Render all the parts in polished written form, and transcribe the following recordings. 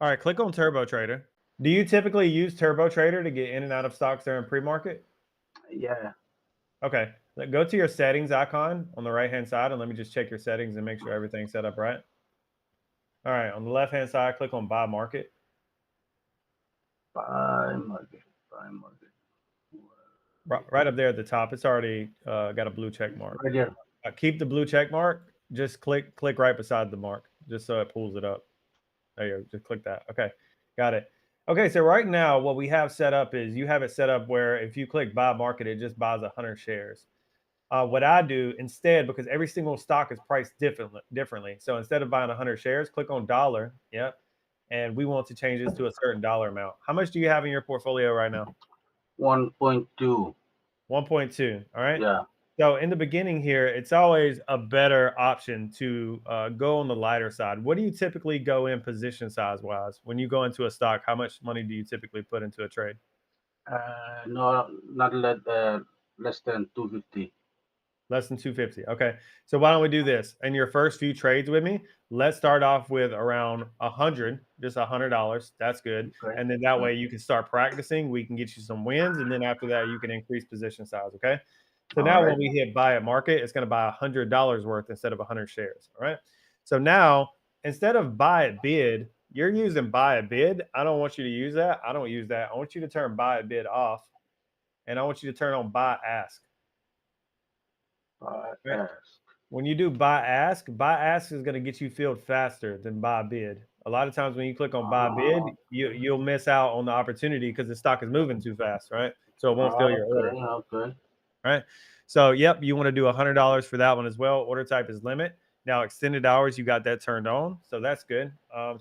All right, click on Turbo Trader. Do you typically use Turbo Trader to get in and out of stocks during pre-market? Yeah. Okay, go to your settings icon on the right-hand side, and let me just check your settings and make sure everything's set up right. All right, on the left-hand side, click on Buy Market. Buy market. Buy market. Right up there at the top, it's already got a blue check mark. Right here. Keep the blue check mark. Just click right beside the mark, just so it pulls it up. There you go. Just click that. Okay, got it. Okay, so right now what we have set up is you have it set up where if you click buy market, it just buys 100 shares. What I do instead, because every single stock is priced differently. So instead of buying 100 shares, click on dollar. Yep. And we want to change this to a certain dollar amount. How much do you have in your portfolio right now? 1.2. 1.2. All right. Yeah. So in the beginning here, it's always a better option to go on the lighter side. What do you typically go in position size wise when you go into a stock? How much money do you typically put into a trade? No, not less than 250. Less than 250. Okay. So why don't we do this? In your first few trades with me, let's start off with around 100, just $100. That's good. Okay. And then that way you can start practicing. We can get you some wins. And then after that, you can increase position size. Okay. So All now right. when we hit buy at market, it's going to buy $100 worth instead of 100 shares. All right. So now instead of buy at bid, you're using buy at bid. I don't want you to use that. I don't use that. I want you to turn buy at bid off, and I want you to turn on buy ask. Buy Right? ask. When you do buy ask is going to get you filled faster than buy bid. A lot of times when you click on buy bid, you'll miss out on the opportunity because the stock is moving too fast, right? So it won't fill your Okay. order, Okay. right? So yep, you want to do $100 for that one as well. Order type is limit. Now extended hours, you got that turned on, so that's good.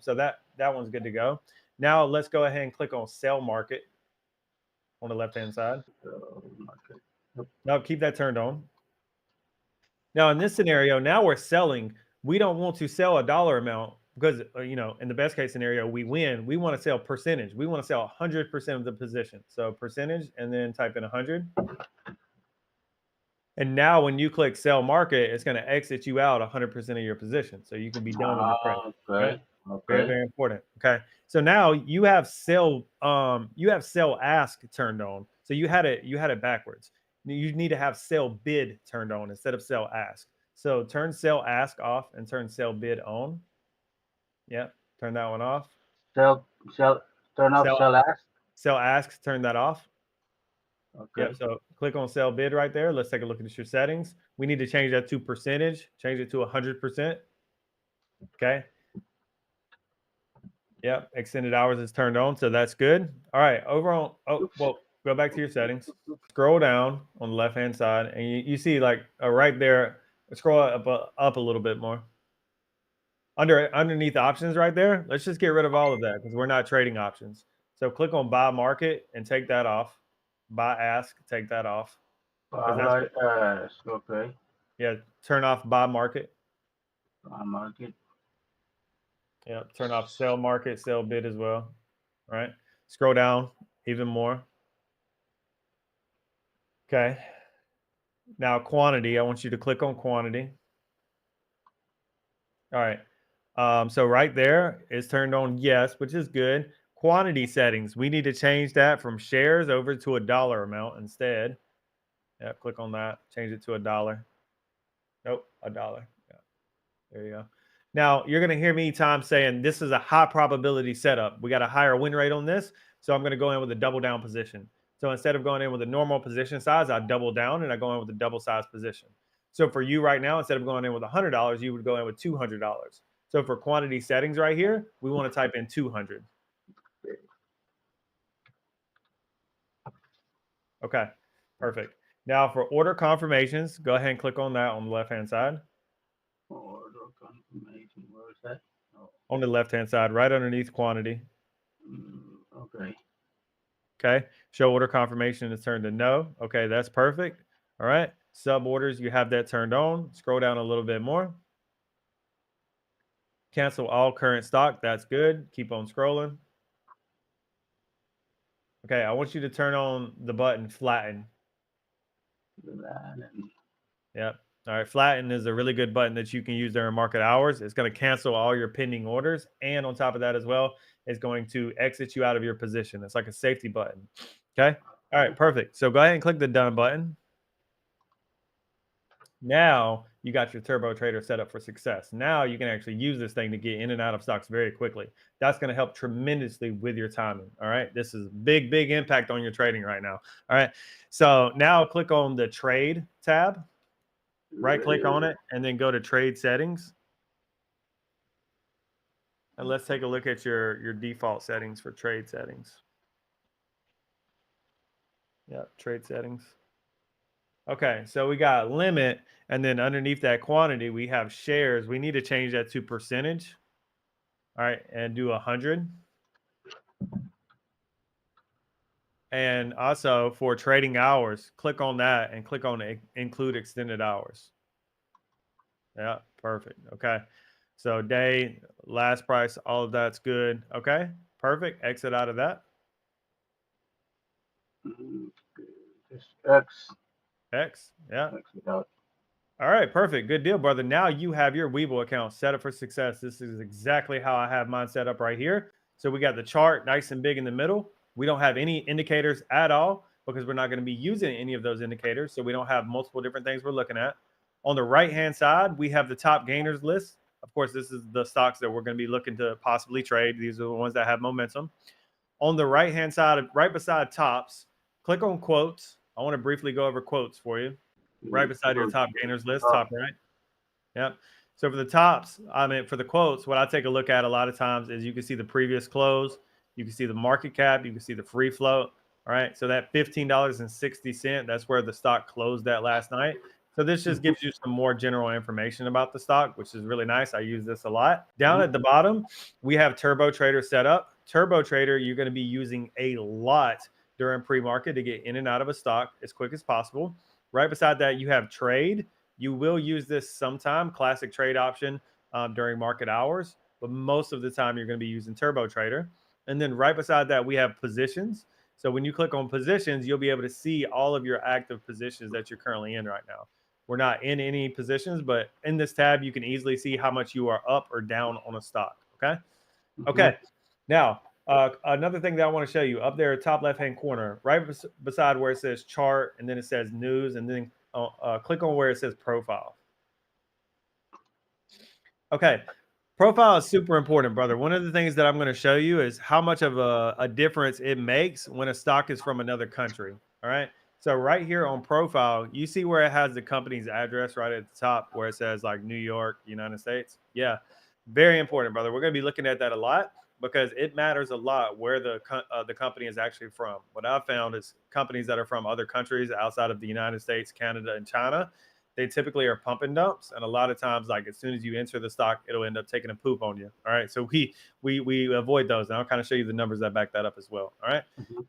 So that one's good to go. Now let's go ahead and click on sell market on the left hand side. Market. Now keep that turned on. Now, in this scenario, now we're selling. We don't want to sell a dollar amount because, in the best case scenario, we win. We want to sell percentage. We want to sell 100% of the position. So percentage, and then type in 100. And now when you click sell market, it's going to exit you out 100% of your position. So you can be done with the trade. Right? Okay. Very, Okay. very important. Okay. So now you have sell ask turned on. So you had it backwards. You need to have sell bid turned on instead of sell ask. So turn sell ask off and turn sell bid on. Yep. Turn that one off. Sell. Sell. Turn off. Sell Sell ask. sell ask, turn that off. Yep. Okay. So click on sell bid right there. Let's take a look at your settings. We need to change that to percentage, change it to 100%. Okay. Yep, extended hours is turned on, so that's good. All right, overall, well, go back to your settings. Scroll down on the left-hand side, and you see like right there. Scroll up a little bit more. Underneath options right there, let's just get rid of all of that because we're not trading options. So click on buy market and take that off. Buy ask, take that off because that's Buy ask. Okay. yeah. Turn off buy market. Buy market. Yeah, turn off sell market, sell bid as well. All right. Scroll down even more. Okay. Now quantity, I want you to click on quantity. All right. So right there is turned on yes, which is good. Quantity settings, we need to change that from shares over to a dollar amount instead. Yeah, click on that, change it to a dollar. Nope, a dollar. Yeah, there you go. Now you're going to hear me time saying this is a high probability setup. We got a higher win rate on this, so I'm going to go in with a double down position. So instead of going in with a normal position size, I double down and I go in with a double size position. So for you right now, instead of going in with $100, you would go in with $200. So for quantity settings right here, we want to type in 200. Okay, perfect. Now for order confirmations, go ahead and click on that on the left-hand side. Order confirmation. Where is that? Oh. On the left-hand side, right underneath quantity. Okay. Okay, show order confirmation is turned to no. Okay, that's perfect. All right, sub orders, you have that turned on. Scroll down a little bit more. Cancel all current stock. That's good. Keep on scrolling. Okay, I want you to turn on the button flatten. Yep. All right, flatten is a really good button that you can use during market hours. It's going to cancel all your pending orders. And on top of that as well, is going to exit you out of your position. It's like a safety button. Okay. All right, perfect. So go ahead and click the done button. Now you got your Turbo Trader set up for success. Now you can actually use this thing to get in and out of stocks very quickly. That's going to help tremendously with your timing. All right. This is big impact on your trading right now. All right. So now click on the trade tab, right click on it, and then go to trade settings. And let's take a look at your default settings for trade settings. Yeah, trade settings. Okay, so we got limit, and then underneath that quantity, we have shares. We need to change that to percentage. All right, and do 100. And also for trading hours, click on that and click on include extended hours. Yeah, perfect. Okay, so day, last price, all of that's good. Okay, perfect. Exit out of that. Just X. X, yeah. Exit out. All right, perfect. Good deal, brother. Now you have your Webull account set up for success. This is exactly how I have mine set up right here. So we got the chart nice and big in the middle. We don't have any indicators at all because we're not going to be using any of those indicators. So we don't have multiple different things we're looking at. On the right-hand side, we have the top gainers list. Of course, this is the stocks that we're going to be looking to possibly trade. These are the ones that have momentum. On the right-hand side, right beside tops, click on quotes. I want to briefly go over quotes for you. Right beside your top gainers list, top right. Yep. So for the tops, I mean, for the quotes, what I take a look at a lot of times is you can see the previous close, you can see the market cap, you can see the free float. All right. So that $15.60, that's where the stock closed at last night. So this just gives you some more general information about the stock, which is really nice. I use this a lot. Down at the bottom, we have Turbo Trader set up. Turbo Trader, you're going to be using a lot during pre-market to get in and out of a stock as quick as possible. Right beside that, you have trade. You will use this sometime, classic trade option during market hours, but most of the time you're going to be using Turbo Trader. And then right beside that, we have positions. So when you click on positions, you'll be able to see all of your active positions that you're currently in right now. We're not in any positions, but in this tab, you can easily see how much you are up or down on a stock. Okay. Okay. Now, another thing that I want to show you up there, top left-hand corner, right beside where it says chart, and then it says news, and then click on where it says profile. Okay, profile is super important, brother. One of the things that I'm going to show you is how much of a difference it makes when a stock is from another country. All right. So right here on profile, you see where it has the company's address right at the top where it says like New York, United States. Yeah, very important, brother. We're going to be looking at that a lot because it matters a lot where the company is actually from. What I've found is companies that are from other countries outside of the United States, Canada, and China, they typically are pump and dumps. And a lot of times, like as soon as you enter the stock, it'll end up taking a poop on you. All right. So we avoid those. And I'll kind of show you the numbers that back that up as well. All right.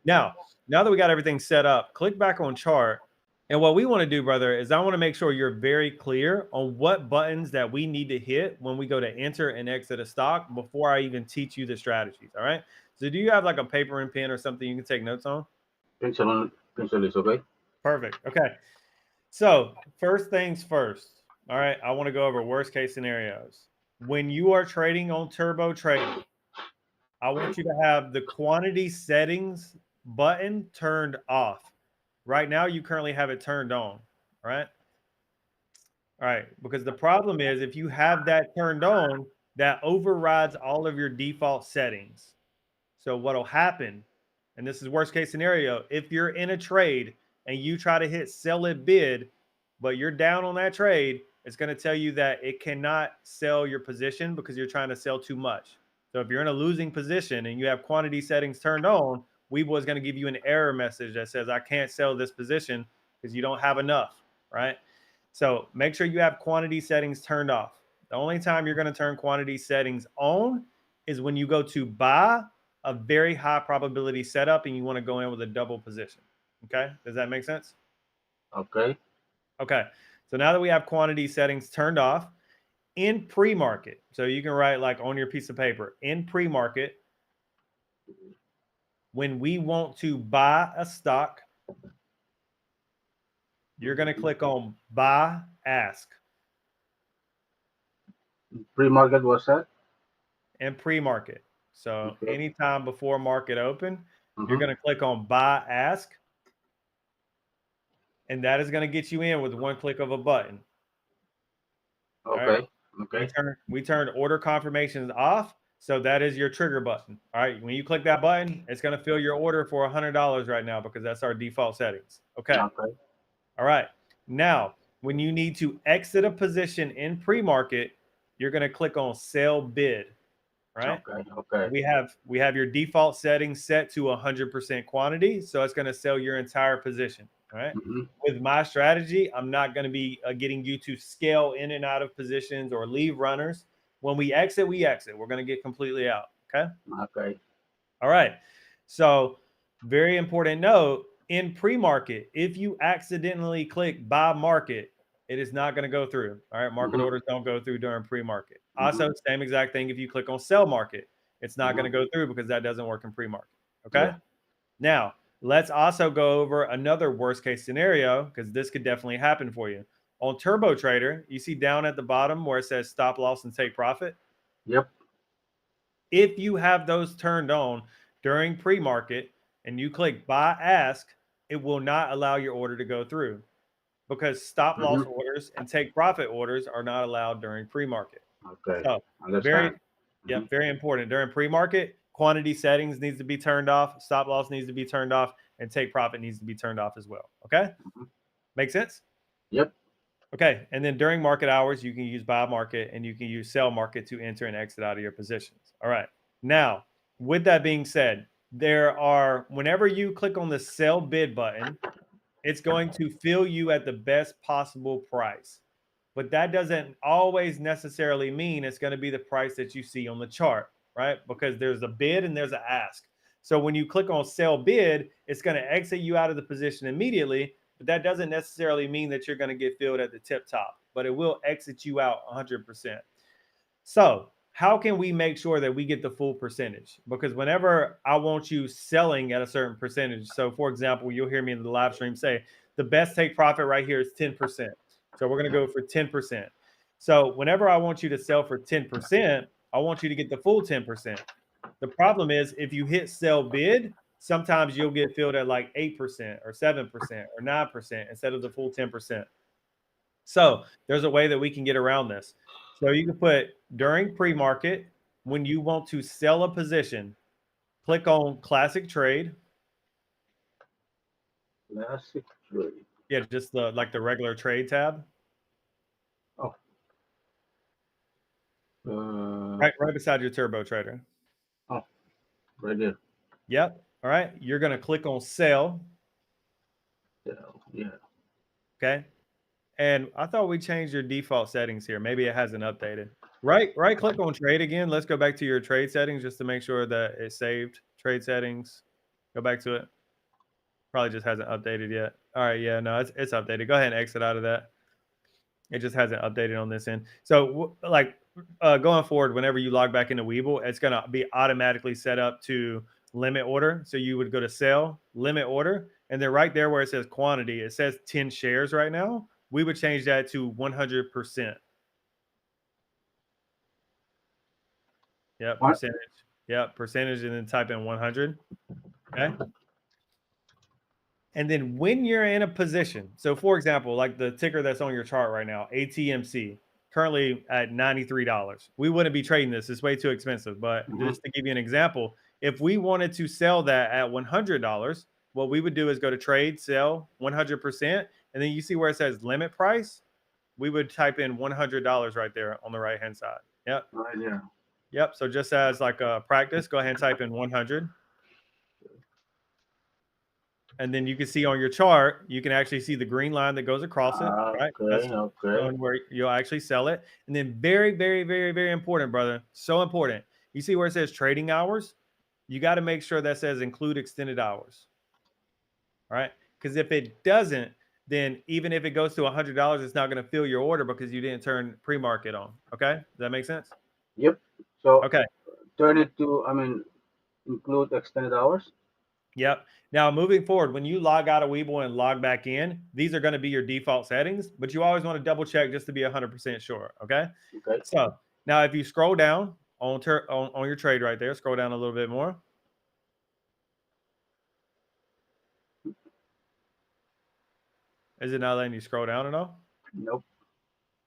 Now that we got everything set up, click back on chart. And what we want to do, brother, is I want to make sure you're very clear on what buttons that we need to hit when we go to enter and exit a stock before I even teach you the strategies. All right. So do you have like a paper and pen or something you can take notes on? Pencil is okay. Perfect. Okay. So first things first. All right. I want to go over worst case scenarios. When you are trading on Turbo Trader, I want you to have the quantity settings button turned off. Right now, you currently have it turned on, right? All right, because the problem is if you have that turned on, that overrides all of your default settings. So what'll happen, and this is worst case scenario, if you're in a trade and you try to hit sell at bid, but you're down on that trade, it's going to tell you that it cannot sell your position because you're trying to sell too much. So if you're in a losing position and you have quantity settings turned on, Webull is going to give you an error message that says, I can't sell this position because you don't have enough, right? So make sure you have quantity settings turned off. The only time you're going to turn quantity settings on is when you go to buy a very high probability setup and you want to go in with a double position. Okay. Does that make sense? Okay. Okay. So now that we have quantity settings turned off in pre-market, so you can write like on your piece of paper in pre-market, when we want to buy a stock, you're going to click on buy ask. Pre-market was that? And pre-market. So Okay. anytime before market open, you're Mhm. going to click on buy ask, and that is going to get you in with one click of a button. All right. Okay. Okay. We turned order confirmations off. So that is your trigger button. All right. When you click that button, it's going to fill your order for $100 right now because that's our default settings. Okay. Okay. All right. Now, when you need to exit a position in pre-market, you're going to click on sell bid. Right. Okay. Okay. We have your default settings set to 100% quantity. So it's going to sell your entire position. All right. Mhm. With my strategy, I'm not going to be getting you to scale in and out of positions or leave runners. When we exit, we exit. We're going to get completely out. Okay. Okay. All right. So, very important note in pre market, if you accidentally click buy market, it is not going to go through. All right. Market Mhm. orders don't go through during pre market. Mhm. Also, same exact thing if you click on sell market, it's not going to Mhm. go through because that doesn't work in pre market. Okay. Yeah. Now, let's also go over another worst case scenario because this could definitely happen for you. On Turbo Trader, you see down at the bottom where it says stop loss and take profit. Yep. If you have those turned on during pre-market and you click buy ask, it will not allow your order to go through because stop loss Mhm. orders and take profit orders are not allowed during pre-market. Okay. So Understand. very, Mhm. very important. During pre-market, quantity settings needs to be turned off, stop loss needs to be turned off, and take profit needs to be turned off as well. Okay? Mhm. Make sense? Yep. Okay. And then during market hours, you can use buy market and you can use sell market to enter and exit out of your positions. All right. Now, with that being said, whenever you click on the sell bid button, it's going to fill you at the best possible price. But that doesn't always necessarily mean it's going to be the price that you see on the chart, right? Because there's a bid and there's an ask. So when you click on sell bid, it's going to exit you out of the position immediately, but that doesn't necessarily mean that you're going to get filled at the tip top, but it will exit you out 100%. So, how can we make sure that we get the full percentage? Because whenever I want you selling at a certain percentage, so for example, you'll hear me in the live stream say the best take profit right here is 10%. So, we're going to go for 10%. So, whenever I want you to sell for 10%, I want you to get the full 10%. The problem is if you hit sell bid, sometimes you'll get filled at like 8% or 7% or 9% instead of the full 10%. So there's a way that we can get around this. So you can put during pre-market, when you want to sell a position, click on classic trade. Classic trade. Yeah, just the regular trade tab. Oh. Right beside your turbo trader. Oh. Right there. Yep. All right. You're gonna click on sell. Yeah. Yeah. Okay. And I thought we changed your default settings here. Maybe it hasn't updated. Right click on trade again. Let's go back to your trade settings just to make sure that it's saved. Trade settings. Go back to it. Probably just hasn't updated yet. All right, yeah, no, it's updated. Go ahead and exit out of that. It just hasn't updated on this end. So, going forward, whenever you log back into Webull, it's going to be automatically set up to limit order. So you would go to sell, limit order, and then right there where it says quantity, it says 10 shares right now. We would change that to 100%. Yep, What? percentage. Yep, percentage, and then type in 100. Okay. And then when you're in a position, so for example, like the ticker that's on your chart right now, ATMC, currently at $93. We wouldn't be trading this. It's way too expensive. But Mhm. just to give you an example, if we wanted to sell that at $100, what we would do is go to trade, sell 100%. And then you see where it says limit price. We would type in $100 right there on the right-hand side. Yep. Right there. Yep. So just as like a practice, go ahead and type in 100. And then you can see on your chart, you can actually see the green line that goes across it, right? That's Okay. Okay. showing where you'll actually sell it. And then very, very, very, very important, brother. So important. You see where it says trading hours? You got to make sure that says include extended hours. All right. Because if it doesn't, then even if it goes to $100, it's not going to fill your order because you didn't turn pre-market on. Okay. Does that make sense? Yep. So Okay. turn it to. Include extended hours. Yep. Now, moving forward, when you log out of Webull and log back in, these are going to be your default settings, but you always want to double check just to be 100% sure. Okay. Okay. So now, if you scroll down on your trade right there. Scroll down a little bit more. Is it not letting you scroll down at all? Nope.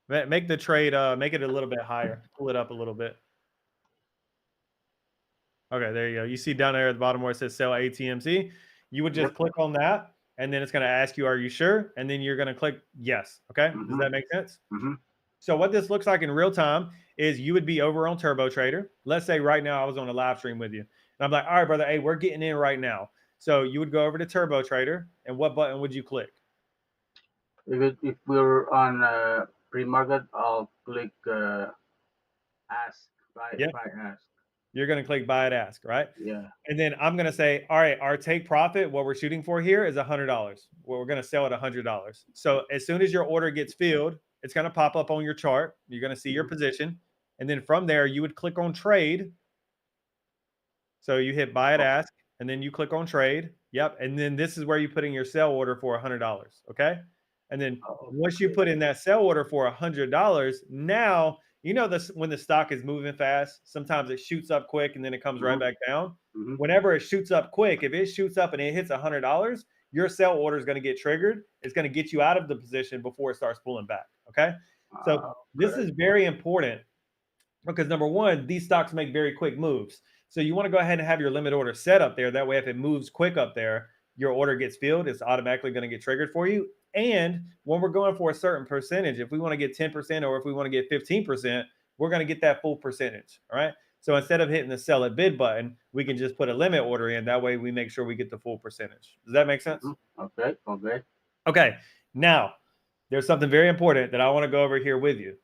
Make the trade, make it a little bit higher. Pull it up a little bit. Okay, there you go. You see down there at the bottom where it says sell ATMC. You would just click on that, and then it's going to ask you, are you sure? And then you're going to click yes. Okay, does that make sense? So what this looks like in real time is you would be over on Turbo Trader. Let's say right now I was on a live stream with you. And I'm like, all right, brother, hey, we're getting in right now. So you would go over to Turbo Trader, and what button would you click? If we're on pre-market, I'll click ask. Buy ask. You're going to click buy at ask, right? Yeah. And then I'm going to say, all right, our take profit, what we're shooting for here is $100. Well, we're going to sell at $100. So as soon as your order gets filled, it's going to pop up on your chart. You're going to see your position. And then from there, you would click on trade. So you hit buy at ask, and then you click on trade. Yep. And then this is where you put in your sell order for $100. Okay. And then once you put in that sell order for $100, now, you know, this when the stock is moving fast, sometimes it shoots up quick and then it comes right back down. Whenever it shoots up quick, if it shoots up and it hits $100, your sell order is going to get triggered. It's going to get you out of the position before it starts pulling back. Okay. So this is very important because number one, these stocks make very quick moves. So you want to go ahead and have your limit order set up there. That way, if it moves quick up there, your order gets filled. It's automatically going to get triggered for you. And when we're going for a certain percentage, if we want to get 10% or if we want to get 15%, we're going to get that full percentage. All right. So instead of hitting the sell at bid button, we can just put a limit order in. That way we make sure we get the full percentage. Does that make sense? Okay. Okay. Now, there's something very important that I want to go over here with you.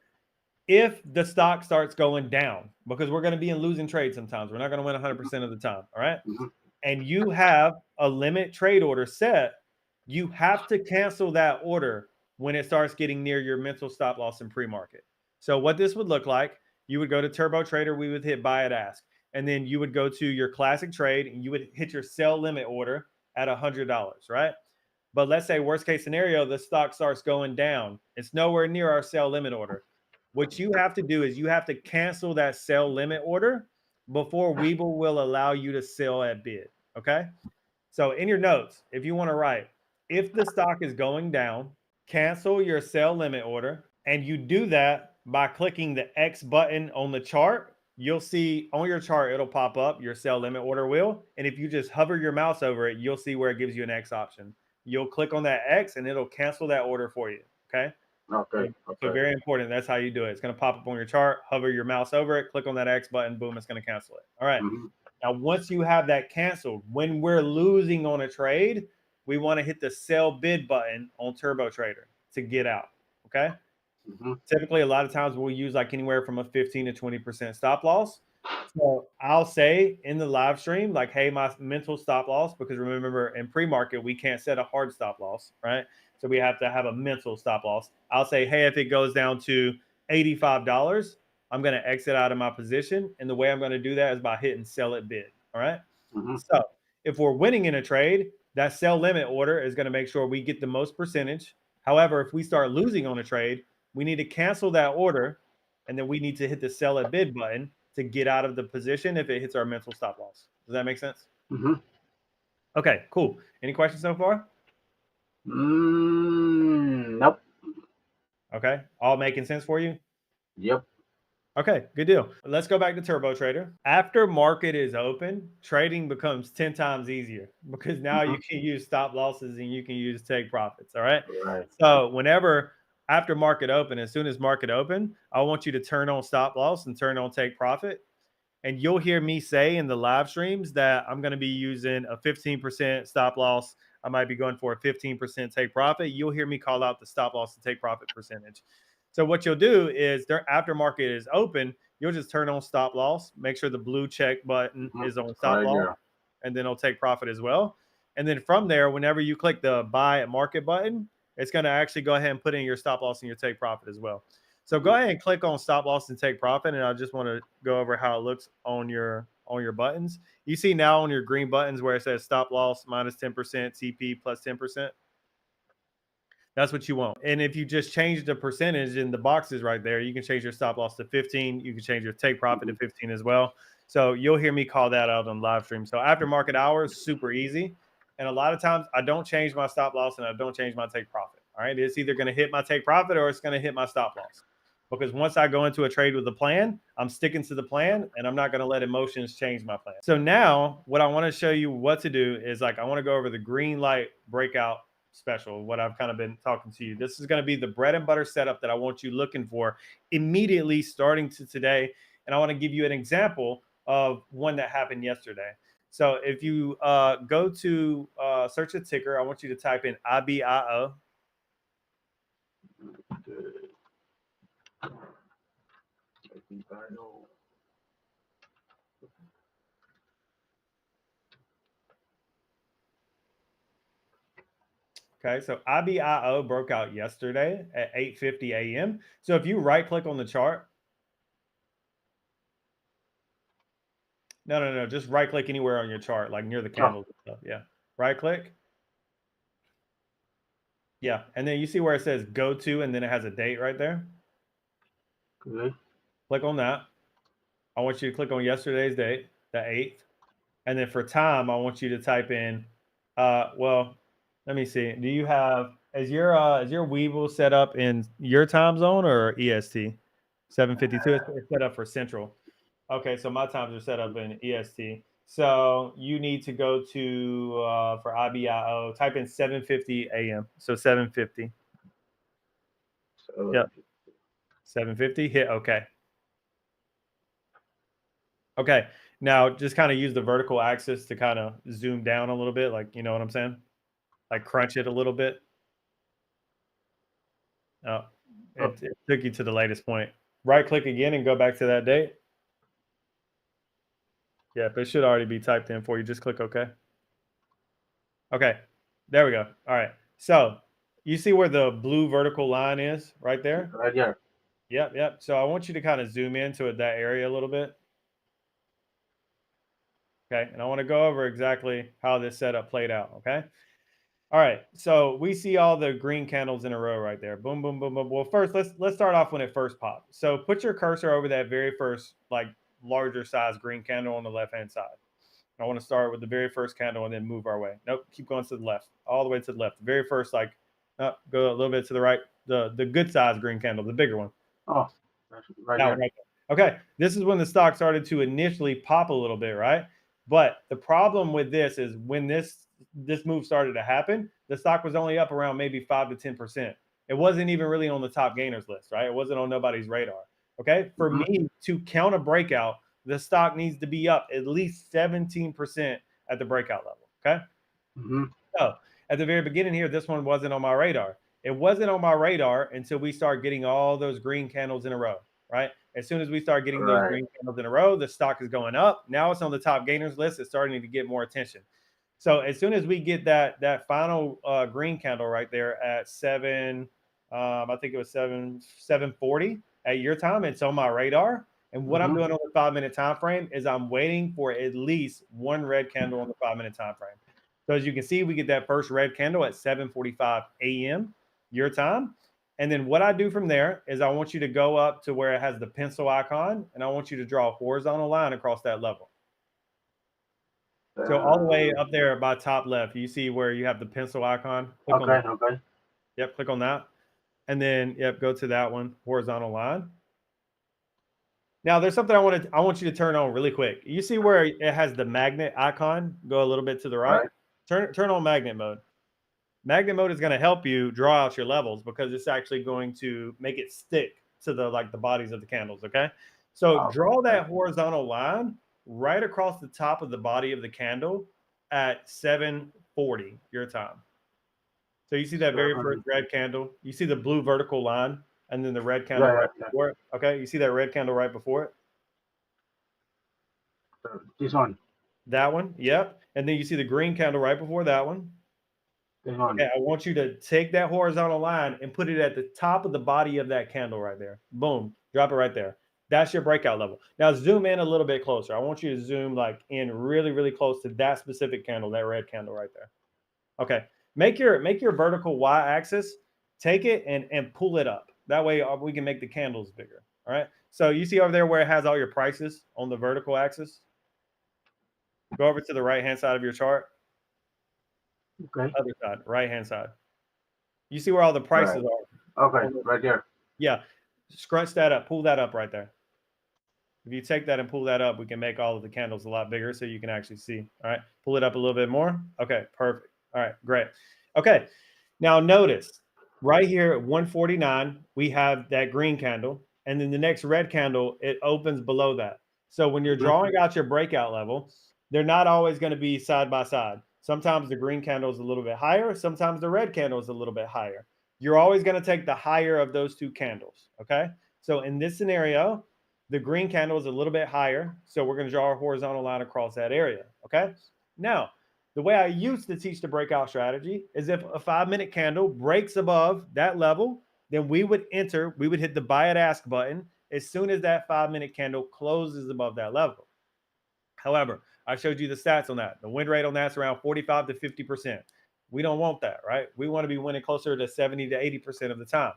If the stock starts going down, because we're going to be in losing trades sometimes, we're not going to win 100% of the time. All right. And you have a limit trade order set, you have to cancel that order when it starts getting near your mental stop loss in pre-market. So what this would look like, you would go to Turbo Trader, we would hit buy at ask, and then you would go to your classic trade and you would hit your sell limit order at $100, right? But let's say worst case scenario, the stock starts going down. It's nowhere near our sell limit order. What you have to do is you have to cancel that sell limit order before Webull will allow you to sell at bid. Okay. So in your notes, if you want to write, if the stock is going down, cancel your sell limit order. And you do that by clicking the X button on the chart. You'll see on your chart, it'll pop up, your sell limit order will. And if you just hover your mouse over it, you'll see where it gives you an X option. You'll click on that X and it'll cancel that order for you. Okay. Okay. So very important. That's how you do it. It's going to pop up on your chart, hover your mouse over it, click on that X button, boom, it's going to cancel it. All right. Now, once you have that canceled, when we're losing on a trade, we want to hit the sell bid button on Turbo Trader to get out. Okay. Typically, a lot of times we'll use like anywhere from a 15 to 20% stop loss. So I'll say in the live stream, like, hey, my mental stop loss, because remember in pre-market, we can't set a hard stop loss, right? So we have to have a mental stop loss. I'll say, hey, if it goes down to $85, I'm going to exit out of my position. And the way I'm going to do that is by hitting sell at bid. All right. So if we're winning in a trade, that sell limit order is going to make sure we get the most percentage. However, if we start losing on a trade, we need to cancel that order. And then we need to hit the sell at bid button to get out of the position if it hits our mental stop loss. Does that make sense? Okay, cool. Any questions so far? Nope. Okay, all making sense for you? Yep. Okay, good deal. Let's go back to Turbo Trader. After market is open, trading becomes 10 times easier because now you can use stop losses and you can use take profits. All right. So whenever after market open, as soon as market open, I want you to turn on stop loss and turn on take profit. And you'll hear me say in the live streams that I'm going to be using a 15% stop loss. I might be going for a 15% take profit. You'll hear me call out the stop loss and take profit percentage. So what you'll do is after market is open, you'll just turn on stop loss, make sure the blue check button is on stop loss, and then it'll take profit as well. And then from there, whenever you click the buy at market button, it's going to actually go ahead and put in your stop loss and your take profit as well. So go ahead and click on stop loss and take profit. And I just want to go over how it looks on your buttons. You see now on your green buttons where it says stop loss minus 10%, TP plus 10%. That's what you want. And if you just change the percentage in the boxes right there, you can change your stop loss to 15. You can change your take profit to 15 as well. So you'll hear me call that out on live stream. So after market hours, super easy. And a lot of times I don't change my stop loss and I don't change my take profit. All right. It's either going to hit my take profit or it's going to hit my stop loss. Because once I go into a trade with a plan, I'm sticking to the plan and I'm not going to let emotions change my plan. So now what I want to show you what to do is like I want to go over the green light breakout special, what I've kind of been talking to you. This is going to be the bread and butter setup that I want you looking for immediately starting to today. And I want to give you an example of one that happened yesterday. So if you go to search a ticker, I want you to type in IBIO. Okay, so IBIO broke out yesterday at 8:50 a.m. So if you right click on the chart, no, just right click anywhere on your chart, like near the candles and stuff. Yeah, right click. Yeah, and then you see where it says go to, and then it has a date right there. Good. Click on that. I want you to click on yesterday's date, the 8th. And then for time, I want you to type in, well, let me see. Do you have, is your Webull set up in your time zone or EST? 752 it's set up for Central. Okay, so my times are set up in EST. So you need to go to, for IBIO, type in 7:50 a.m. So 7:50. Yep. 7:50, hit OK. Okay, now just kind of use the vertical axis to kind of zoom down a little bit, like, you know what I'm saying? Like crunch it a little bit. Oh, it took you to the latest point. Right click again and go back to that date. Yep, it should already be typed in for you. Just click OK. Okay, there we go. All right, so you see where the blue vertical line is right there? Right here. Yep. So I want you to kind of zoom into that area a little bit. Okay, and I want to go over exactly how this setup played out, okay? All right, so we see all the green candles in a row right there. Boom, boom, boom, boom. Well, first, let's start off when it first popped. So put your cursor over that very first, like, larger size green candle on the left-hand side. I want to start with the very first candle and then move our way. Nope, keep going to the left, all the way to the left. The very first, like, go a little bit to the right, the good size green candle, the bigger one. Oh, right here. Right. Okay, this is when the stock started to initially pop a little bit, right? But the problem with this is when this move started to happen, the stock was only up around maybe 5 to 10%. It wasn't even really on the top gainers list, right? It wasn't on nobody's radar. Okay, for me to count a breakout, the stock needs to be up at least 17% at the breakout level. Okay. So at the very beginning here, this one wasn't on my radar. It wasn't on my radar until we start getting all those green candles in a row, right? As soon as we start getting those green candles in a row, the stock is going up. Now it's on the top gainers list. It's starting to get more attention. So as soon as we get that final green candle right there at I think it was 7:40 at your time, it's on my radar. And what I'm doing on the 5-minute time frame is I'm waiting for at least one red candle on the 5-minute time frame. So as you can see, we get that first red candle at 7:45 a.m. your time. And then what I do from there is I want you to go up to where it has the pencil icon, and I want you to draw a horizontal line across that level. So all the way up there by top left, you see where you have the pencil icon? Click on that. Okay. Yep, click on that. And then, go to that one, horizontal line. Now, there's something I want you to turn on really quick. You see where it has the magnet icon? Go a little bit to the right. Turn on magnet mode. Magnet mode is going to help you draw out your levels because it's actually going to make it stick to the bodies of the candles, okay? So draw that horizontal line right across the top of the body of the candle at 7:40 your time. So you see that very first red candle. You see the blue vertical line and then the red candle right before it. Okay, you see that red candle right before it? This one. That one, yep. And then you see the green candle right before that one. Okay, I want you to take that horizontal line and put it at the top of the body of that candle right there. Boom, drop it right there. That's your breakout level. Now zoom in a little bit closer. I want you to zoom like in really, really close to that specific candle, that red candle right there. Okay, make your vertical y-axis take it and pull it up. That way we can make the candles bigger. All right. So you see over there where it has all your prices on the vertical axis? Go over to the right-hand side of your chart. Okay. Other side, right-hand side. You see where all the prices are? Okay, right there. Yeah. Scrunch that up. Pull that up right there. If you take that and pull that up, we can make all of the candles a lot bigger so you can actually see. All right. Pull it up a little bit more. Okay. Perfect. All right. Great. Okay. Now notice right here at 149, we have that green candle. And then the next red candle, it opens below that. So when you're drawing out your breakout level, they're not always going to be side by side. Sometimes the green candle is a little bit higher. Sometimes the red candle is a little bit higher. You're always going to take the higher of those two candles. Okay. So in this scenario, the green candle is a little bit higher. So we're going to draw a horizontal line across that area. Okay. Now, the way I used to teach the breakout strategy is if a 5-minute candle breaks above that level, then we would hit the buy at ask button as soon as that 5-minute candle closes above that level. However, I showed you the stats on that. The win rate on that's around 45 to 50%. We don't want that, right? We want to be winning closer to 70 to 80% of the time.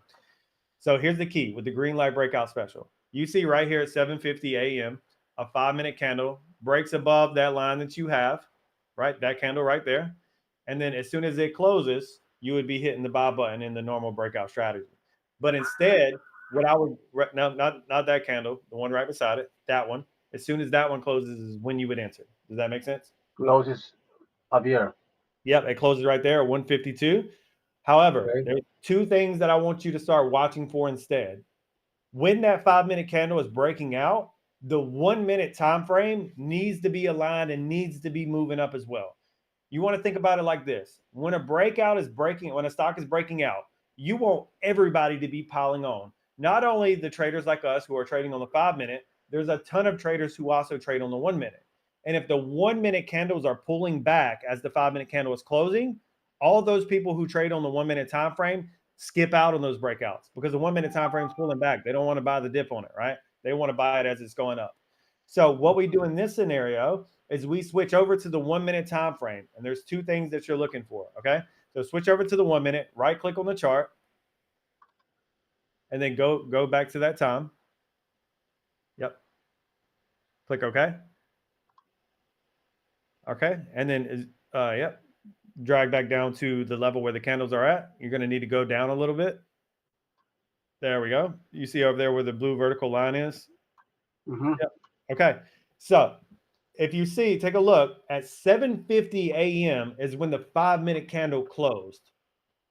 So here's the key with the green light breakout special. You see right here at 7:50 a.m., a 5-minute candle breaks above that line that you have, right? That candle right there. And then as soon as it closes, you would be hitting the buy button in the normal breakout strategy. But instead, what I would, no, not that candle, the one right beside it, that one. As soon as that one closes is when you would enter. Does that make sense? Closes up here. Yep, it closes right there at 152. However, Okay. there's two things that I want you to start watching for instead. When that 5-minute candle is breaking out, the 1-minute time frame needs to be aligned and needs to be moving up as well. You want to think about it like this. When a stock is breaking out, you want everybody to be piling on. Not only the traders like us who are trading on the 5-minute, there's a ton of traders who also trade on the 1-minute. And if the 1-minute candles are pulling back as the 5-minute candle is closing, all those people who trade on the 1-minute time frame skip out on those breakouts because the 1-minute time frame is pulling back. They don't want to buy the dip on it, right? They want to buy it as it's going up. So what we do in this scenario is we switch over to the 1-minute time frame, and there's two things that you're looking for. Okay, so switch over to the 1-minute, right click on the chart, and then go back to that time. Yep. Click OK. Okay, and then yep, drag back down to the level where the candles are at. You're going to need to go down a little bit. There we go. You see over there where the blue vertical line is? Mm-hmm. Yep. Okay. So if you see, take a look at 7:50 a.m. is when the 5-minute candle closed.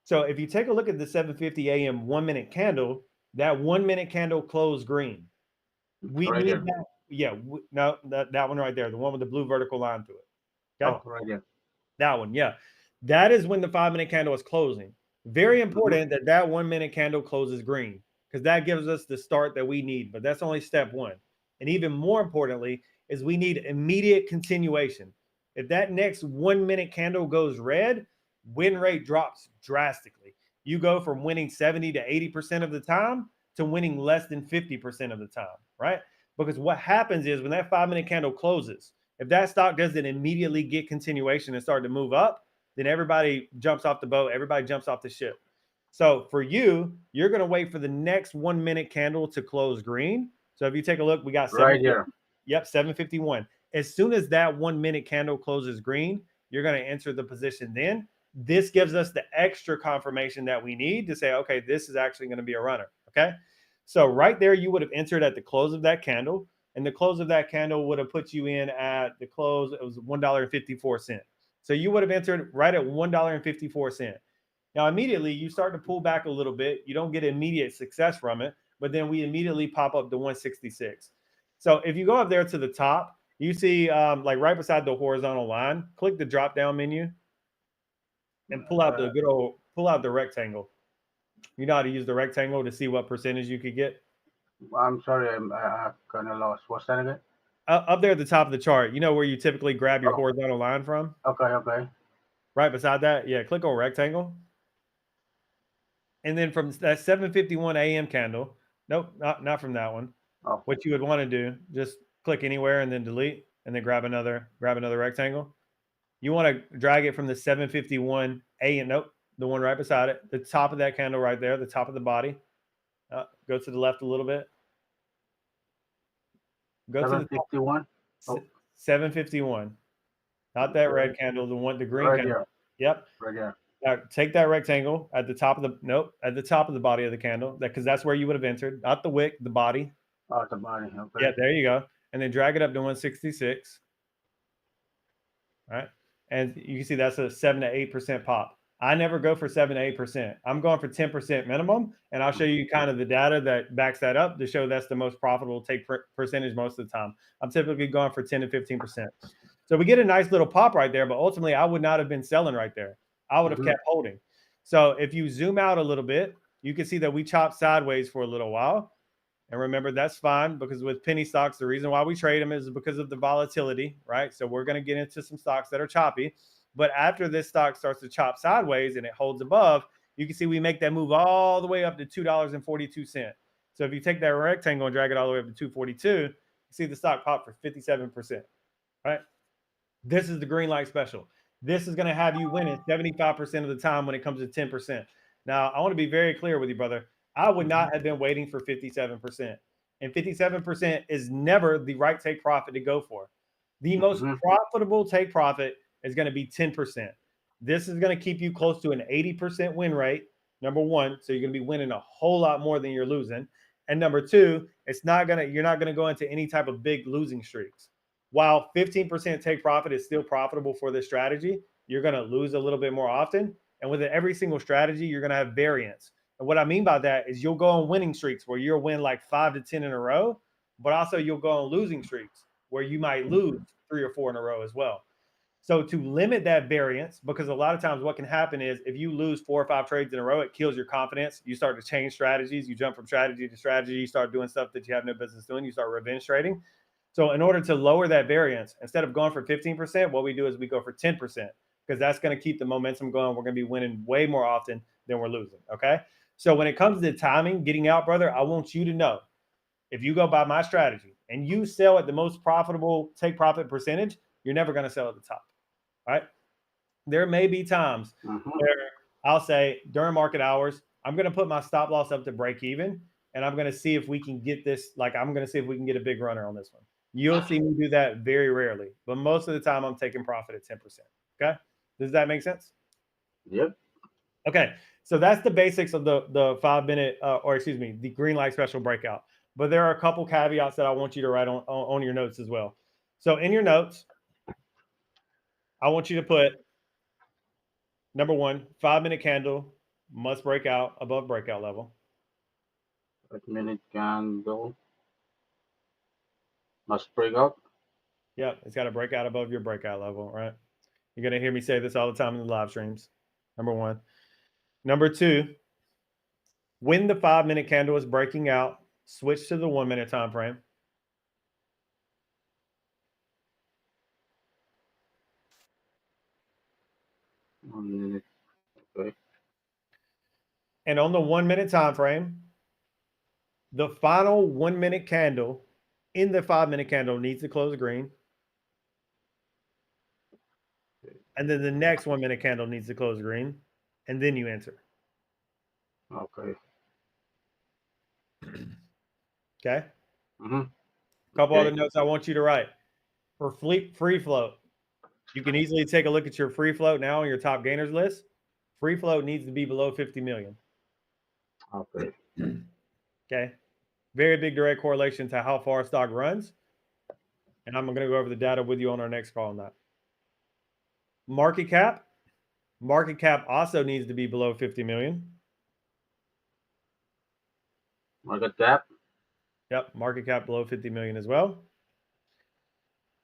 So if you take a look at the 7:50 a.m. 1-minute candle, that 1-minute candle closed green. We right need there. that. Yeah. No, that one right there, the one with the blue vertical line through it. Okay. Oh, right there. That one. Yeah. That is when the 5-minute candle is closing. Very important that 1-minute candle closes green because that gives us the start that we need. But that's only step one. And even more importantly is we need immediate continuation. If that next 1-minute candle goes red, win rate drops drastically. You go from winning 70 to 80% of the time to winning less than 50% of the time, right? Because what happens is when that 5-minute candle closes, if that stock doesn't immediately get continuation and start to move up, then everybody jumps off the boat. Everybody jumps off the ship. So for you, you're going to wait for the next 1-minute candle to close green. So if you take a look, we got right here. Yep, 7:51. As soon as that 1-minute candle closes green, you're going to enter the position then. This gives us the extra confirmation that we need to say, okay, this is actually going to be a runner. Okay. So right there, you would have entered at the close of that candle. And the close of that candle would have put you in at the close. It was $1.54. So you would have entered right at $1.54. Now, immediately you start to pull back a little bit. You don't get immediate success from it, but then we immediately pop up to 166. So if you go up there to the top, you see like right beside the horizontal line, click the drop down menu and pull out the rectangle. You know how to use the rectangle to see what percentage you could get? I'm sorry, I kind of lost. What's that again? Up there at the top of the chart, you know where you typically grab your horizontal line from? Okay. Right beside that, yeah, click on rectangle. And then from that 7:51 a.m. candle, nope, not from that one. Oh. What you would want to do, just click anywhere and then delete, and then grab another rectangle. You want to drag it from the 7:51 a.m. Nope, the one right beside it, the top of that candle right there, the top of the body. Go to the left a little bit. Go to the top. 751. Oh. 751. Not that red candle, the green Right candle. here. Yep. Right here. Now, take that rectangle at the top of the body of the candle, because that's where you would have entered, not the wick, the body. Oh, the body. Okay. Yeah, there you go. And then drag it up to 166. All right. And you can see that's a 7 to 8% pop. I never go for 7 to 8%. I'm going for 10% minimum. And I'll show you kind of the data that backs that up to show that's the most profitable take percentage most of the time. I'm typically going for 10 to 15%. So we get a nice little pop right there, but ultimately I would not have been selling right there. I would have kept holding. So if you zoom out a little bit, you can see that we chopped sideways for a little while. And remember, that's fine, because with penny stocks, the reason why we trade them is because of the volatility, right? So we're going to get into some stocks that are choppy. But after this stock starts to chop sideways and it holds above, you can see we make that move all the way up to $2.42. So if you take that rectangle and drag it all the way up to 242, you see the stock pop for 57%, right? This is the green light special. This is going to have you winning 75% of the time when it comes to 10%. Now, I want to be very clear with you, brother. I would not have been waiting for 57%. And 57% is never the right take profit to go for. The most profitable take profit is going to be 10%. This is going to keep you close to an 80% win rate, number one. So you're going to be winning a whole lot more than you're losing. And number two, you're not going to go into any type of big losing streaks. While 15% take profit is still profitable for this strategy, you're going to lose a little bit more often. And with every single strategy, you're going to have variance. And what I mean by that is you'll go on winning streaks where you'll win like 5 to 10 in a row, but also you'll go on losing streaks where you might lose 3 or 4 in a row as well. So to limit that variance, because a lot of times what can happen is if you lose 4 or 5 trades in a row, it kills your confidence. You start to change strategies. You jump from strategy to strategy. You start doing stuff that you have no business doing. You start revenge trading. So in order to lower that variance, instead of going for 15%, what we do is we go for 10%, because that's going to keep the momentum going. We're going to be winning way more often than we're losing, okay? So when it comes to timing, getting out, brother, I want you to know, if you go by my strategy and you sell at the most profitable take profit percentage, you're never going to sell at the top, right? There may be times where I'll say during market hours, I'm going to put my stop loss up to break even, and I'm going to see if we can get this, I'm going to see if we can get a big runner on this one. You'll see me do that very rarely, but most of the time I'm taking profit at 10%. Okay. Does that make sense? Yep. Okay. So that's the basics of the 5 minute, the green light special breakout. But there are a couple caveats that I want you to write on your notes as well. So in your notes, I want you to put, number 1, 5 minute candle must break out above breakout level. 5 minute candle must break out. Yep, it's got to break out above your breakout level, right? You're going to hear me say this all the time in the live streams. Number 1. Number 2, when the 5 minute candle is breaking out, switch to the 1 minute time frame. Okay. And on the 1 minute time frame, the final 1 minute candle in the 5 minute candle needs to close green. And then the next 1 minute candle needs to close green. And then you enter. Okay. Okay. Couple other notes I want you to write. For free float, you can easily take a look at your free float now on your top gainers list. Free float needs to be below 50 million. Okay. Okay. Very big direct correlation to how far a stock runs. And I'm going to go over the data with you on our next call on that. Market cap also needs to be below 50 million. Market cap? Yep, market cap below 50 million as well.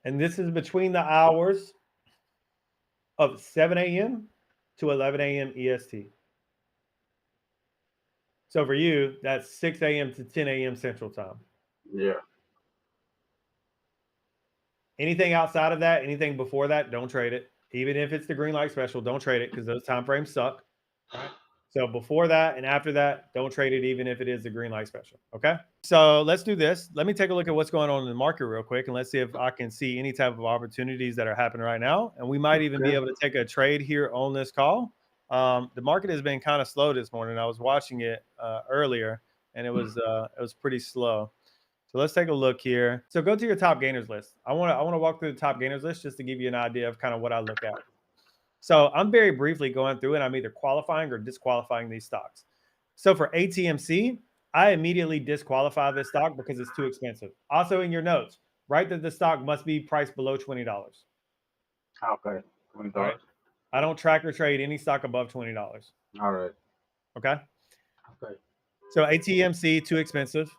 And this is between the hours of 7 a.m. to 11 a.m. EST. So for you, that's 6 a.m. to 10 a.m. Central Time. Yeah. Anything outside of that, anything before that, don't trade it. Even if it's the green light special, don't trade it because those time frames suck. Right? So before that and after that, don't trade it even if it is the green light special. Okay? So let's do this. Let me take a look at what's going on in the market real quick, and let's see if I can see any type of opportunities that are happening right now. And we might even be able to take a trade here on this call. The market has been kind of slow this morning. I was watching it earlier, and it was pretty slow. So let's take a look here. So go to your top gainers list. I want to walk through the top gainers list just to give you an idea of kind of what I look at. So I'm very briefly going through, and I'm either qualifying or disqualifying these stocks. So for ATMC, I immediately disqualify this stock because it's too expensive. Also in your notes, write that the stock must be priced below $20. Okay. $20. All right. I don't track or trade any stock above $20. All right. Okay. Okay. So ATMC, too expensive.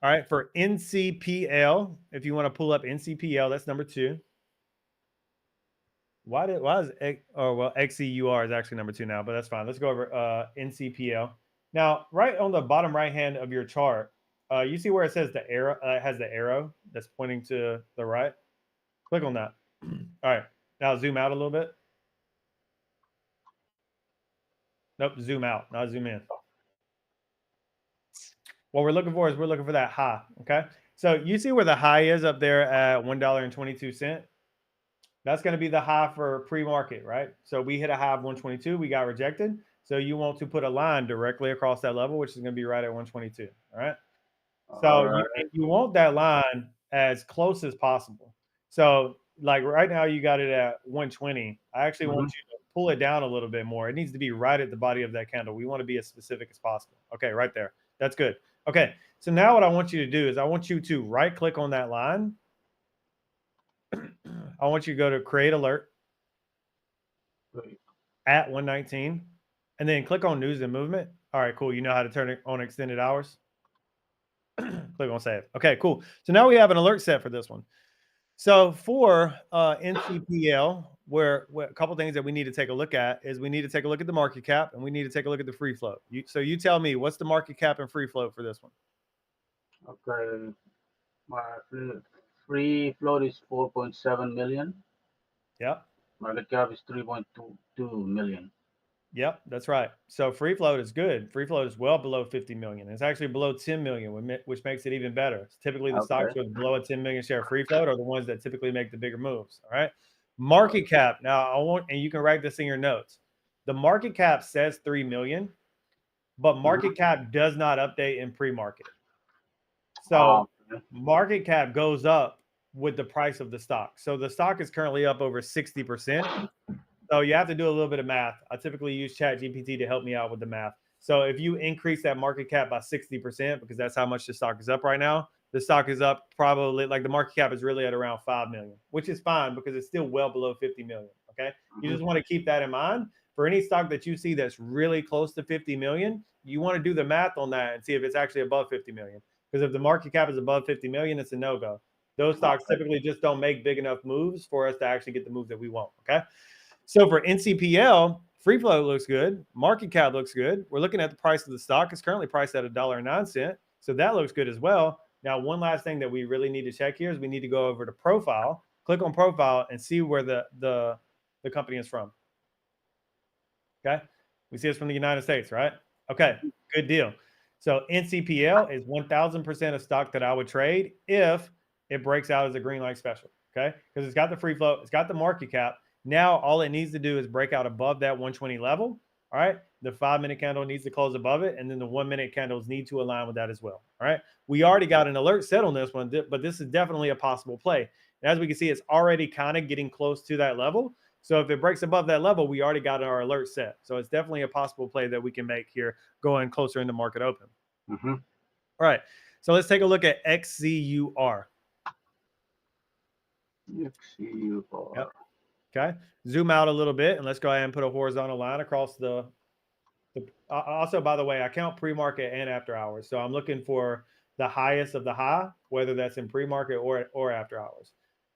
All right. For NCPL, if you want to pull up NCPL, that's number 2. Why is XCUR is actually number 2 now, but that's fine. Let's go over NCPL. Now, right on the bottom right hand of your chart, you see where it says the arrow, has the arrow that's pointing to the right. Click on that. All right. Now zoom out a little bit. Nope, zoom out, not zoom in. What we're looking for is we're looking for that high. Okay. So you see where the high is up there at $1.22. That's going to be the high for pre-market, right? So we hit a high of 122. We got rejected. So you want to put a line directly across that level, which is going to be right at 122. All right. So you want that line as close as possible. So like right now you got it at 120. I actually want you to pull it down a little bit more. It needs to be right at the body of that candle. We want to be as specific as possible. Okay, right there. That's good. Okay. So now what I want you to do is I want you to right click on that line. I want you to go to create alert at 119 and then click on news and movement. All right, cool. You know how to turn it on extended hours. Click on save. Okay, cool. So now we have an alert set for this one. So for NCPL, where a couple things that we need to take a look at is we need to take a look at the market cap and we need to take a look at the free float. So you tell me, what's the market cap and free float for this one? Okay. My free float is 4.7 million. Yep. Market cap is 3.22 million. Yep, that's right. So free float is good. Free float is well below 50 million. It's actually below 10 million, which makes it even better. It's typically the stocks with below a 10 million share free float are the ones that typically make the bigger moves. All right. Market cap. Now and you can write this in your notes. The market cap says 3 million, but market cap does not update in pre-market. So market cap goes up with the price of the stock. So the stock is currently up over 60%. So you have to do a little bit of math. I typically use ChatGPT to help me out with the math. So if you increase that market cap by 60%, because that's how much the stock is up right now, the stock is up probably, like the market cap is really at around 5 million, which is fine because it's still well below 50 million. Okay. You just want to keep that in mind. For any stock that you see that's really close to 50 million, you want to do the math on that and see if it's actually above 50 million. Because if the market cap is above 50 million, it's a no-go. Those stocks typically just don't make big enough moves for us to actually get the move that we want. Okay. So for NCPL, free float looks good. Market cap looks good. We're looking at the price of the stock. It's currently priced at $1.09. So that looks good as well. Now, one last thing that we really need to check here is we need to go over to profile, click on profile, and see where the company is from. Okay. We see it's from the United States, right? Okay. Good deal. So NCPL is 1,000% a stock that I would trade if it breaks out as a green light special. Okay. Because it's got the free float, it's got the market cap. Now, all it needs to do is break out above that 120 level. All right. The 5-minute candle needs to close above it. And then the 1-minute candles need to align with that as well. All right. We already got an alert set on this one, but this is definitely a possible play. And as we can see, it's already kind of getting close to that level. So if it breaks above that level, we already got our alert set. So it's definitely a possible play that we can make here going closer in the market open. All right. So let's take a look at XCUR. XCUR. Yep. Okay, zoom out a little bit and let's go ahead and put a horizontal line across the also, by the way, I count pre-market and after hours. So I'm looking for the highest of the high, whether that's in pre-market or after hours.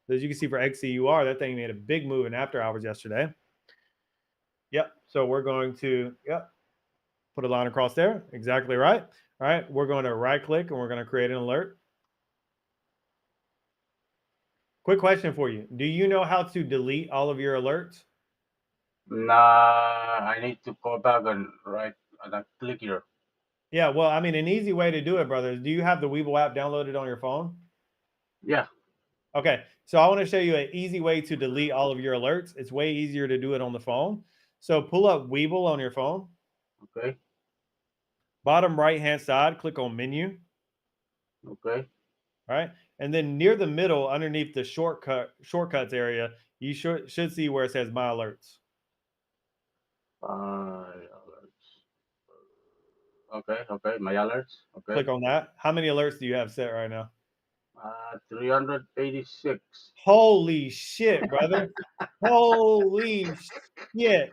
So as you can see for XCUR, that thing made a big move in after hours yesterday. Yep. So we're going to, put a line across there. Exactly right. All right. We're going to right click and we're going to create an alert. Quick question for you. Do you know how to delete all of your alerts? Nah, I need to go back and click here. Yeah, well, I mean, an easy way to do it, brothers. Do you have the Webull app downloaded on your phone? Yeah. Okay, so I want to show you an easy way to delete all of your alerts. It's way easier to do it on the phone. So pull up Webull on your phone. Okay. Bottom right-hand side, click on menu. Okay. All right. And then near the middle, underneath the shortcuts area, you should see where it says My Alerts. Alerts. Okay. Okay. My alerts. Okay. Click on that. How many alerts do you have set right now? 386. Holy shit, brother. Holy shit.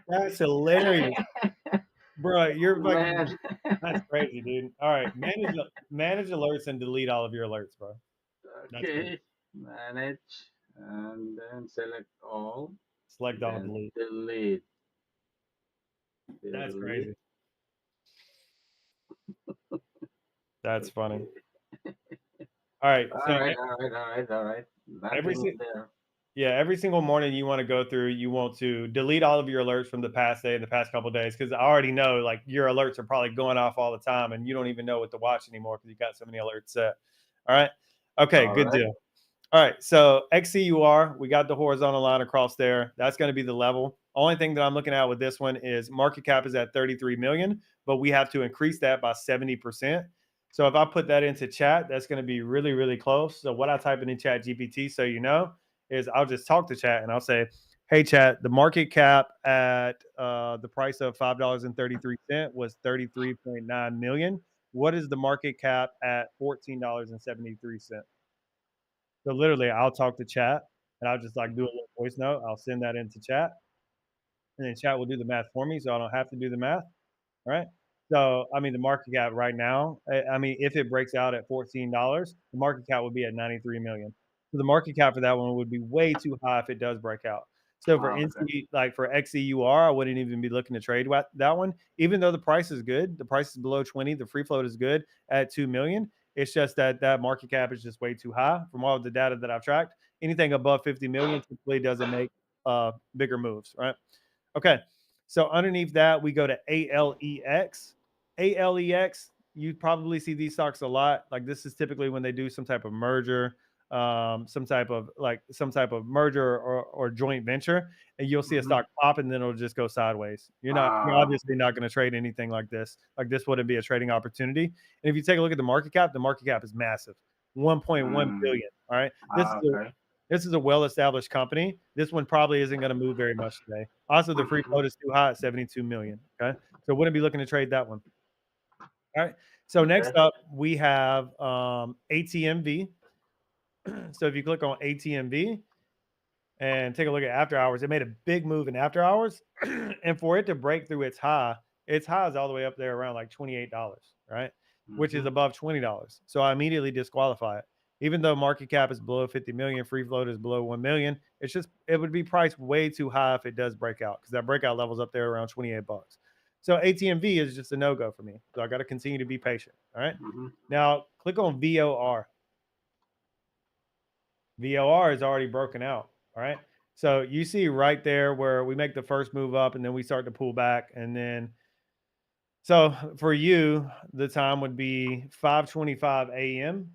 That's hilarious. Bro, you're fucking, Man. that's crazy, dude. All right. Manage alerts and delete all of your alerts, bro. That's crazy. Okay. Manage and then select all. Select all, Then delete. delete. That's Delete. crazy. That's funny. All right. All So right. All right. All right. All right. every Nothing there. yeah, every single morning you want to go through, you want to delete all of your alerts from the past day and the past couple of days, because I already know like your alerts are probably going off all the time and you don't even know what to watch anymore because you got so many alerts set. All right. Okay, All good right. deal. All right, so XCUR, we got the horizontal line across there. That's going to be the level. Only thing that I'm looking at with this one is market cap is at 33 million, but we have to increase that by 70%. So if I put that into chat, that's going to be really, really close. So what I type in chat GPT, so you know, is I'll just talk to chat and I'll say, hey, chat, the market cap at the price of $5.33 was 33.9 million. What is the market cap at $14.73? So literally, I'll talk to chat and I'll just like do a little voice note. I'll send that into chat, and then chat will do the math for me, so I don't have to do the math. All right. So I mean, the market cap right now, I mean, if it breaks out at $14, the market cap would be at 93 million. So the market cap for that one would be way too high if it does break out. So for Okay. NC, like for XEUR, I wouldn't even be looking to trade that one, even though the price is good. The price is below 20. The free float is good at 2 million. It's just that that market cap is just way too high from all of the data that I've tracked. Anything above 50 million typically doesn't make bigger moves, right? Okay. So underneath that, we go to ALEX. ALEX, you probably see these stocks a lot. Like this is typically when they do some type of merger, some type of merger or joint venture, and you'll see a stock pop and then it'll just go sideways. You're obviously not going to trade anything like this. Like this wouldn't be a trading opportunity. And if you take a look at the market cap is massive, 1.1 billion. All right, Okay. this is a well-established company. This one probably isn't going to move very much today. Also, the free float is too high at 72 million. Okay, so wouldn't be looking to trade that one. All right. So next up, we have ATMV. So if you click on ATMV and take a look at after hours, it made a big move in after hours, and for it to break through its high is all the way up there around like $28, right? Which is above $20. So I immediately disqualify it. Even though market cap is below 50 million, free float is below 1 million, it's just it would be priced way too high if it does break out, because that breakout level's up there around 28 bucks. So ATMV is just a no-go for me. So I got to continue to be patient. All right. Now click on VOR. VOR is already broken out. All right. So you see right there where we make the first move up and then we start to pull back. And then, so for you, the time would be 5:25 a.m.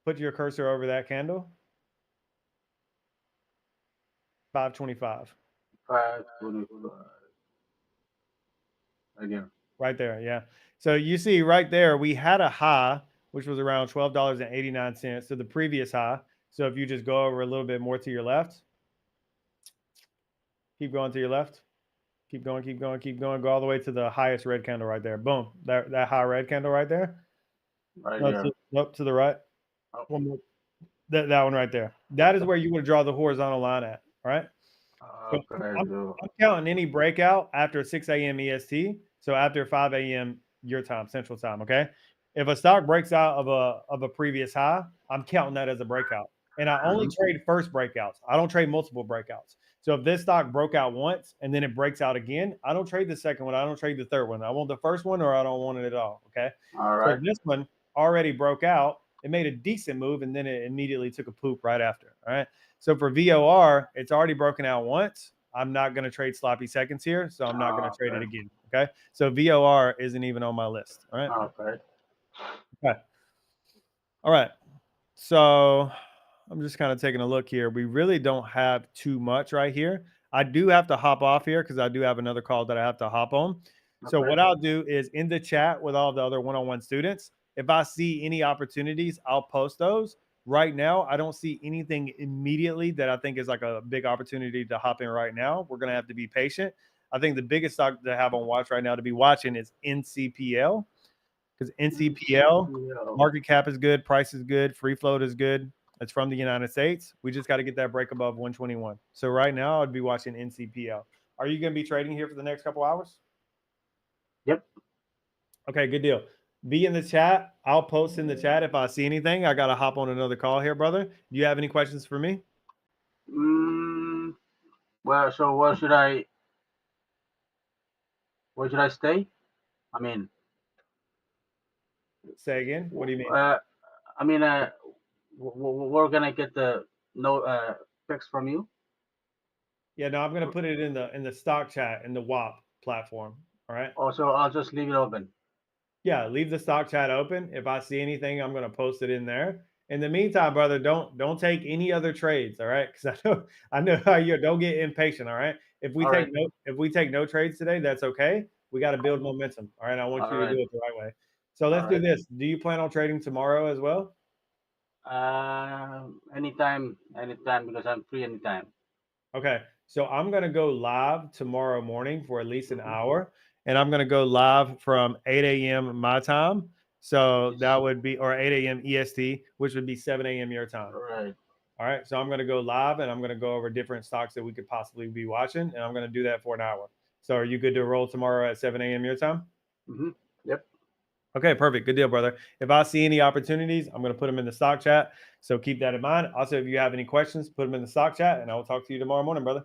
Put your cursor over that candle. 5:25. 5:25. Again. Right there. Yeah. So you see right there, we had a high, which was around $12.89. So the previous high. So if you just go over a little bit more to your left, keep going to your left. Keep going, keep going, keep going. Go all the way to the highest red candle right there. Boom. That high red candle right there. Right here. Up to the right. Oh. One more. That one right there. That is where you would draw the horizontal line at. All right. Okay. I'm counting any breakout after 6 a.m. EST. So after 5 a.m. your time, Central Time. Okay. If a stock breaks out of a previous high, I'm counting that as a breakout. And I only trade first breakouts. I don't trade multiple breakouts. So if this stock broke out once and then it breaks out again, I don't trade the second one. I don't trade the third one. I want the first one or I don't want it at all. Okay. All right. So this one already broke out. It made a decent move and then it immediately took a poop right after. All right. So for VOR, it's already broken out once. I'm not going to trade sloppy seconds here. So I'm not going to trade it again. Okay. So VOR isn't even on my list. All right. Okay. Okay. All right. So I'm just kind of taking a look here. We really don't have too much right here. I do have to hop off here because I do have another call that I have to hop on. So Okay. what I'll do is in the chat with all the other one-on-one students, if I see any opportunities, I'll post those. Right now, I don't see anything immediately that I think is like a big opportunity to hop in right now. We're going to have to be patient. I think the biggest stock to have on watch right now to be watching is NCPL, because NCPL Yeah. market cap is good, price is good, free float is good. It's from the United States. We just got to get that break above 121. So right now, I'd be watching NCPL. Are you going to be trading here for the next couple hours? Yep. Okay, good deal. Be in the chat. I'll post in the chat if I see anything. I got to hop on another call here, brother. Do you have any questions for me? Well, so where should I stay? I mean, Say again. What do you mean? I mean, where can I get the pics from you? Yeah, no, I'm going to put it in the stock chat in the WAP platform. All right. Oh, so I'll just leave it open. Yeah, leave the stock chat open. If I see anything, I'm going to post it in there. In the meantime, brother, don't take any other trades, all right? Because I know how you don't get impatient, all right? If we take no trades today, that's okay. We got to build momentum, all right? I want you to do it the right way. So let's do this. Do you plan on trading tomorrow as well? Anytime, because I'm free anytime. Okay, so I'm going to go live tomorrow morning for at least an hour, and I'm going to go live from 8 a.m. my time. So that would be, or 8 a.m. EST, which would be 7 a.m. your time. Right. All right, so I'm going to go live, and I'm going to go over different stocks that we could possibly be watching, and I'm going to do that for an hour. So are you good to roll tomorrow at 7 a.m. your time? Yep. Okay, perfect. Good deal, brother. If I see any opportunities, I'm going to put them in the stock chat. So keep that in mind. Also, if you have any questions, put them in the stock chat, and I will talk to you tomorrow morning, brother.